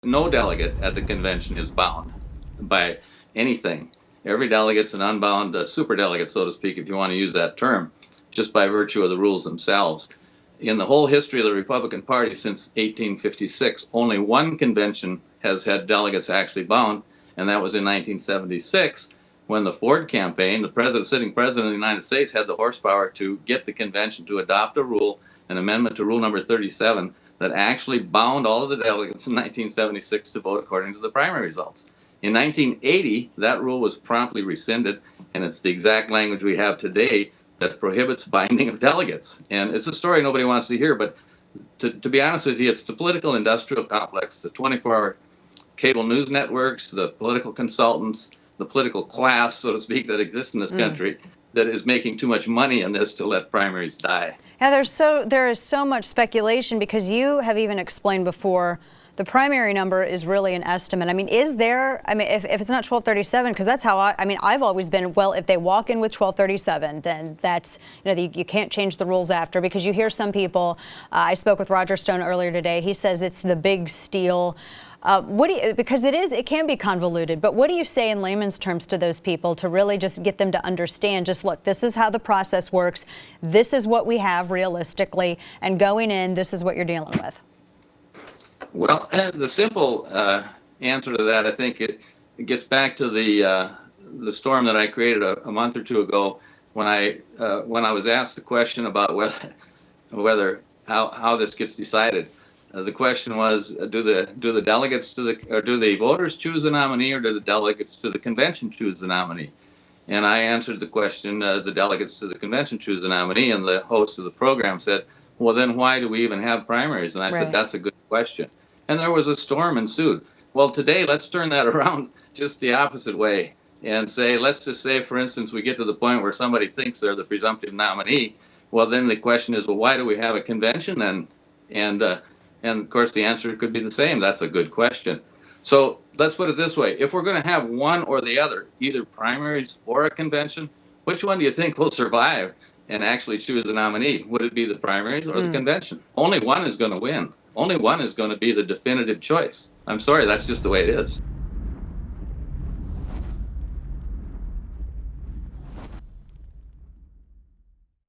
No delegate at the convention is bound by anything. Every delegate's an unbound superdelegate, so to speak, if you want to use that term, just by virtue of the rules themselves. In the whole history of the Republican Party since 1856, only one convention has had delegates actually bound, and that was in 1976, when the Ford campaign, the sitting president of the United States, had the horsepower to get the convention to adopt a rule, an amendment to Rule number 37, that actually bound all of the delegates in 1976 to vote according to the primary results. In 1980, that rule was promptly rescinded, and it's the exact language we have today that prohibits binding of delegates. And it's a story nobody wants to hear, but to be honest with you, it's the political industrial complex, the 24-hour cable news networks, the political consultants, the political class, so to speak, that exists in this country that is making too much money in this to let primaries die. Yeah, there is so much speculation, because you have even explained before the primary number is really an estimate. I mean, is there, I mean, if it's not 1237, because that's how I've always been, well, if they walk in with 1237, then that's, you can't change the rules after, because you hear some people, I spoke with Roger Stone earlier today, he says it's the big steal. Because it can be convoluted, but what do you say in layman's terms to those people to really just get them to understand, just look, this is how the process works, this is what we have realistically, and going in, this is what you're dealing with? Well, the simple answer to that, I think it gets back to the storm that I created a month or two ago when I was asked the question about whether how this gets decided. The question was, do the delegates do the voters choose the nominee, or do the delegates to the convention choose the nominee? And I answered the question, the delegates to the convention choose the nominee, and the host of the program said, well, then why do we even have primaries? And I said, that's a good question. And there was a storm ensued. Well, today, let's turn that around just the opposite way and say, let's just say, for instance, we get to the point where somebody thinks they're the presumptive nominee. Well, then the question is, well, why do we have a convention then? And of course, the answer could be the same. That's a good question. So let's put it this way. If we're going to have one or the other, either primaries or a convention, which one do you think will survive and actually choose the nominee? Would it be the primaries or the convention? Only one is going to win. Only one is going to be the definitive choice. I'm sorry, that's just the way it is.